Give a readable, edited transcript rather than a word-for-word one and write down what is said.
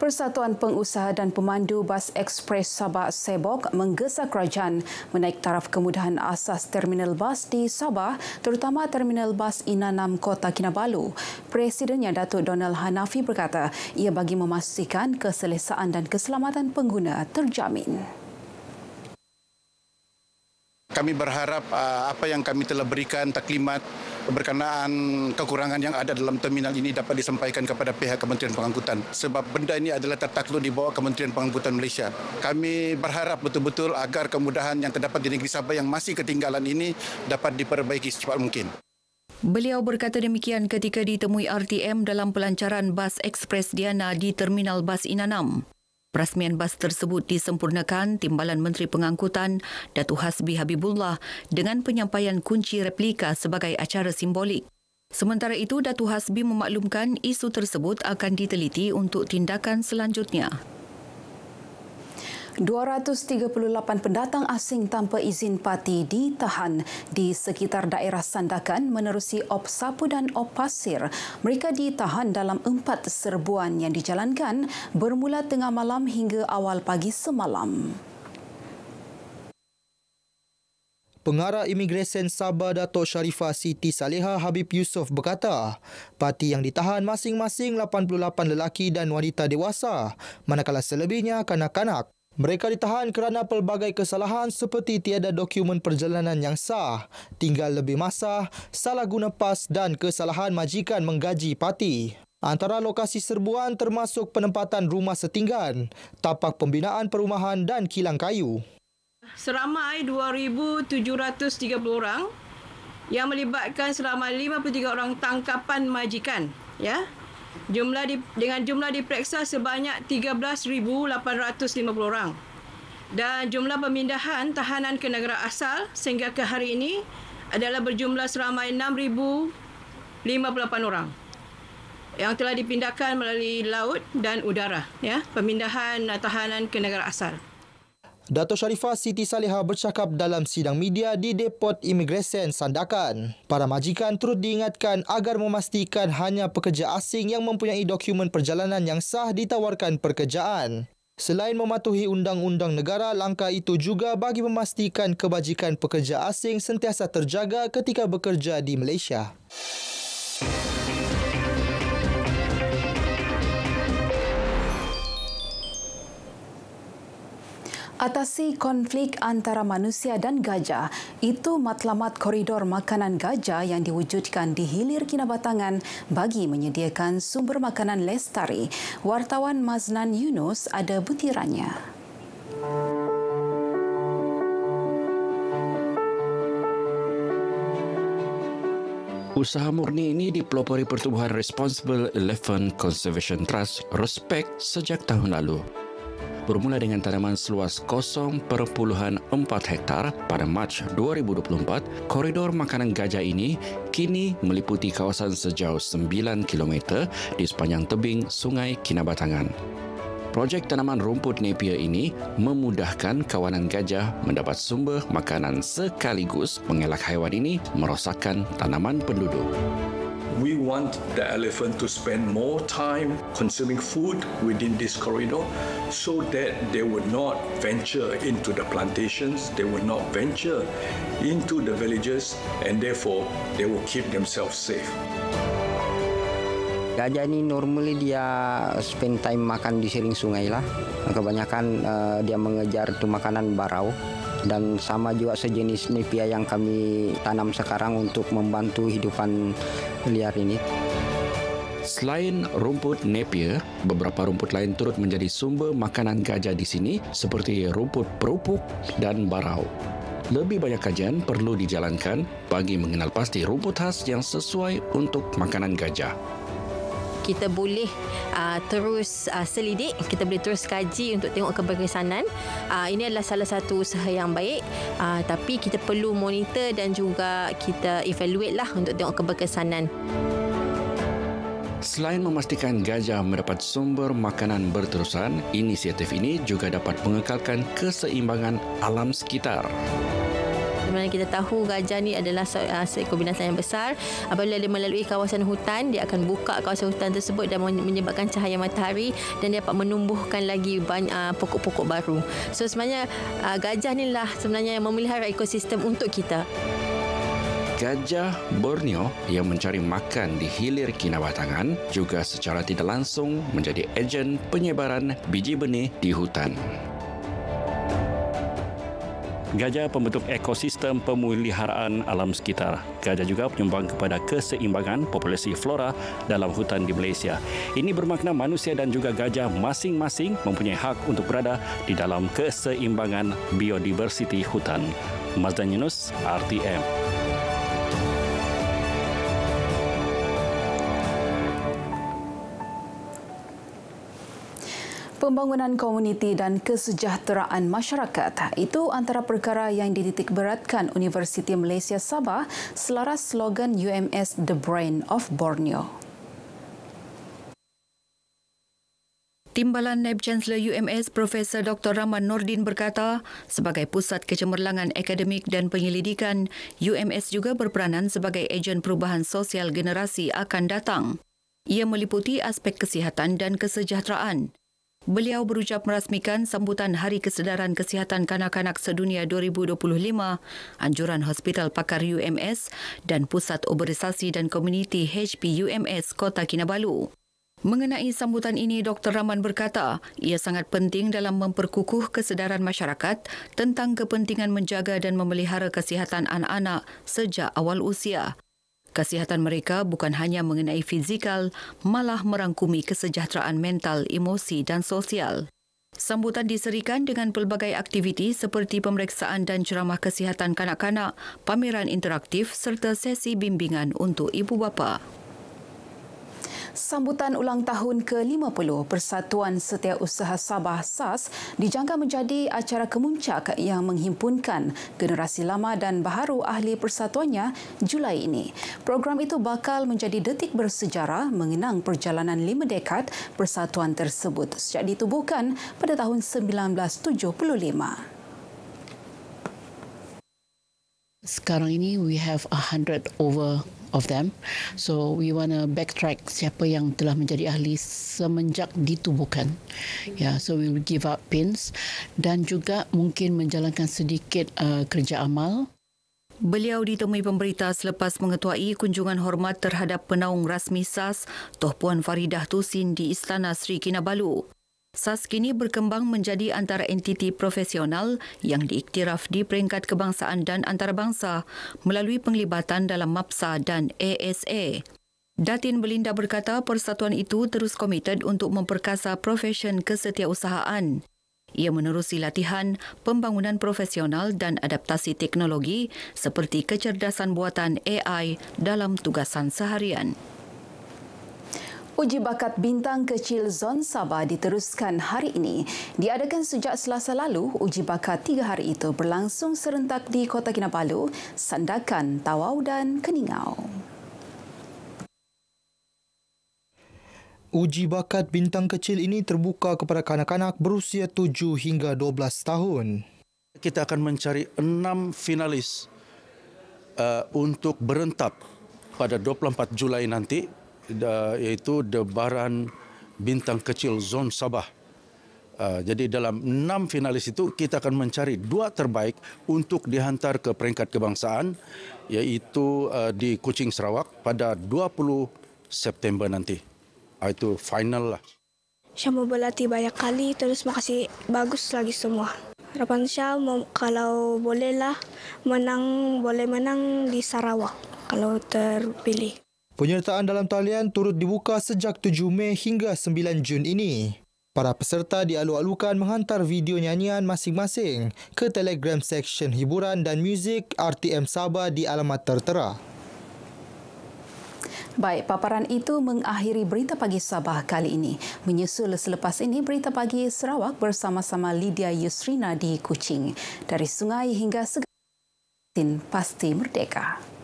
Persatuan Pengusaha dan Pemandu Bas Ekspres Sabah Sebok menggesa kerajaan menaik taraf kemudahan asas terminal bas di Sabah, terutama terminal bas Inanam Kota Kinabalu. Presidennya Datuk Donald Hanafi berkata ia bagi memastikan keselesaan dan keselamatan pengguna terjamin. Kami berharap apa yang kami telah berikan taklimat berkenaan kekurangan yang ada dalam terminal ini dapat disampaikan kepada pihak Kementerian Pengangkutan. Sebab benda ini adalah tertakluk di bawah Kementerian Pengangkutan Malaysia. Kami berharap betul-betul agar kemudahan yang terdapat di negeri Sabah yang masih ketinggalan ini dapat diperbaiki secepat mungkin. Beliau berkata demikian ketika ditemui RTM dalam pelancaran bas Ekspres Diana di Terminal Bas Inanam. Perasmian bas tersebut disempurnakan Timbalan Menteri Pengangkutan Datuk Hasbi Habibullah dengan penyampaian kunci replika sebagai acara simbolik. Sementara itu, Datuk Hasbi memaklumkan isu tersebut akan diteliti untuk tindakan selanjutnya. 238 pendatang asing tanpa izin parti ditahan di sekitar daerah Sandakan menerusi Op Sapu dan Op Pasir. Mereka ditahan dalam 4 serbuan yang dijalankan bermula tengah malam hingga awal pagi semalam. Pengarah Imigresen Sabah Datuk Sharifah Siti Saleha Habib Yusof berkata, parti yang ditahan masing-masing 88 lelaki dan wanita dewasa, manakala selebihnya kanak-kanak. Mereka ditahan kerana pelbagai kesalahan seperti tiada dokumen perjalanan yang sah, tinggal lebih masa, salah guna pas dan kesalahan majikan menggaji parti. Antara lokasi serbuan termasuk penempatan rumah setinggan, tapak pembinaan perumahan dan kilang kayu. Seramai 2,730 orang yang melibatkan seramai 53 orang tangkapan majikan, ya. Dengan jumlah diperiksa sebanyak 13,850 orang. Dan jumlah pemindahan tahanan ke negara asal sehingga ke hari ini adalah berjumlah seramai 6,058 orang yang telah dipindahkan melalui laut dan udara, ya, pemindahan tahanan ke negara asal. Datuk Sharifah Siti Saleha bercakap dalam sidang media di Depot Imigresen Sandakan. Para majikan turut diingatkan agar memastikan hanya pekerja asing yang mempunyai dokumen perjalanan yang sah ditawarkan pekerjaan. Selain mematuhi undang-undang negara, langkah itu juga bagi memastikan kebajikan pekerja asing sentiasa terjaga ketika bekerja di Malaysia. Atasi konflik antara manusia dan gajah, itu matlamat koridor makanan gajah yang diwujudkan di Hilir Kinabatangan bagi menyediakan sumber makanan lestari. Wartawan Maznan Yunus ada butirannya. Usaha murni ini dipelopori Pertubuhan Responsible Elephant Conservation Trust RESPEC sejak tahun lalu. Bermula dengan tanaman seluas 0.4 hektar pada Mac 2024, koridor makanan gajah ini kini meliputi kawasan sejauh 9 km di sepanjang tebing Sungai Kinabatangan. Projek tanaman rumput Napier ini memudahkan kawanan gajah mendapat sumber makanan sekaligus mengelak haiwan ini merosakkan tanaman penduduk. We want the elephant to spend more time consuming food within this corridor so that they would not venture into the plantations, they would not venture into the villages, and therefore they will keep themselves safe. Gajah ni normally dia spend time makan di siring sungai lah. Kebanyakan dia mengejar tu makanan barau. Dan sama juga sejenis Napier yang kami tanam sekarang untuk membantu hidupan liar ini. Selain rumput Napier, beberapa rumput lain turut menjadi sumber makanan gajah di sini seperti rumput perupuk dan barau. Lebih banyak kajian perlu dijalankan bagi mengenal pasti rumput khas yang sesuai untuk makanan gajah. Kita boleh terus selidik, kita boleh terus kaji untuk tengok keberkesanan. Ini adalah salah satu usaha yang baik, tapi kita perlu monitor dan juga kita evaluate lah untuk tengok keberkesanan. Selain memastikan gajah mendapat sumber makanan berterusan, inisiatif ini juga dapat mengekalkan keseimbangan alam sekitar. Sebenarnya kita tahu gajah ni adalah seekor binatang yang besar. Apabila dia melalui kawasan hutan, dia akan buka kawasan hutan tersebut dan menyebabkan cahaya matahari dan dia dapat menumbuhkan lagi banyak pokok-pokok baru. So sebenarnya gajah ni lah sebenarnya yang memelihara ekosistem untuk kita. Gajah Borneo yang mencari makan di hilir Kinabatangan juga secara tidak langsung menjadi ejen penyebaran biji benih di hutan. Gajah pembentuk ekosistem pemeliharaan alam sekitar. Gajah juga menyumbang kepada keseimbangan populasi flora dalam hutan di Malaysia. Ini bermakna manusia dan juga gajah masing-masing mempunyai hak untuk berada di dalam keseimbangan biodiversiti hutan. Mazdan Yunus, RTM. Pembangunan komuniti dan kesejahteraan masyarakat itu antara perkara yang dititikberatkan Universiti Malaysia Sabah selaras slogan UMS The Brain of Borneo. Timbalan Naib Chancellor UMS Profesor Dr. Rahman Nordin berkata, sebagai pusat kecemerlangan akademik dan penyelidikan, UMS juga berperanan sebagai ejen perubahan sosial generasi akan datang. Ia meliputi aspek kesihatan dan kesejahteraan. Beliau berucap merasmikan sambutan Hari Kesedaran Kesihatan Kanak-Kanak Sedunia 2025, anjuran Hospital Pakar UMS dan Pusat Oberisasi dan Komuniti HP UMS Kota Kinabalu. Mengenai sambutan ini, Dr. Rahman berkata, ia sangat penting dalam memperkukuh kesedaran masyarakat tentang kepentingan menjaga dan memelihara kesihatan anak-anak sejak awal usia. Kesihatan mereka bukan hanya mengenai fizikal, malah merangkumi kesejahteraan mental, emosi dan sosial. Sambutan diserikan dengan pelbagai aktiviti seperti pemeriksaan dan ceramah kesihatan kanak-kanak, pameran interaktif serta sesi bimbingan untuk ibu bapa. Sambutan ulang tahun ke-50 Persatuan Setiausaha Sabah SAS dijangka menjadi acara kemuncak yang menghimpunkan generasi lama dan baharu ahli persatuannya Julai ini. Program itu bakal menjadi detik bersejarah mengenang perjalanan 5 dekad persatuan tersebut sejak ditubuhkan pada tahun 1975. Sekarang ini we have 100 over of them. So we want to backtrack siapa yang telah menjadi ahli semenjak ditubuhkan. So we will give out pins dan juga mungkin menjalankan sedikit kerja amal. Beliau ditemui pemberita selepas mengetuai kunjungan hormat terhadap penaung rasmi SAS Toh Puan Faridah Tusin di Istana Sri Kinabalu. SAS kini berkembang menjadi antara entiti profesional yang diiktiraf di peringkat kebangsaan dan antarabangsa melalui penglibatan dalam MAPSA dan ASA. Datin Belinda berkata persatuan itu terus komited untuk memperkasa profesion kesetiausahaan. Ia menerusi latihan, pembangunan profesional dan adaptasi teknologi seperti kecerdasan buatan AI dalam tugasan seharian. Uji bakat bintang kecil Zon Sabah diteruskan hari ini. Diadakan sejak Selasa lalu, uji bakat 3 hari itu berlangsung serentak di Kota Kinabalu, Sandakan, Tawau dan Keningau. Uji bakat bintang kecil ini terbuka kepada kanak-kanak berusia 7 hingga 12 tahun. Kita akan mencari 6 finalis untuk berentap pada 24 Julai nanti, iaitu debaran bintang kecil Zon Sabah. Jadi dalam 6 finalis itu kita akan mencari 2 terbaik untuk dihantar ke peringkat kebangsaan, iaitu di Kuching, Sarawak pada 20 September nanti. Itu final lah. Syah mau berlatih banyak kali, terus makasih bagus lagi semua. Harapan Syah kalau bolehlah boleh menang di Sarawak kalau terpilih. Penyertaan dalam talian turut dibuka sejak 7 Mei hingga 9 Jun ini. Para peserta dialu-alukan menghantar video nyanyian masing-masing ke Telegram Section Hiburan dan Muzik RTM Sabah di alamat tertera. Baik, paparan itu mengakhiri Berita Pagi Sabah kali ini. Menyusul selepas ini Berita Pagi Sarawak bersama-sama Lydia Yusrina di Kuching. Dari sungai hingga segala pasti merdeka.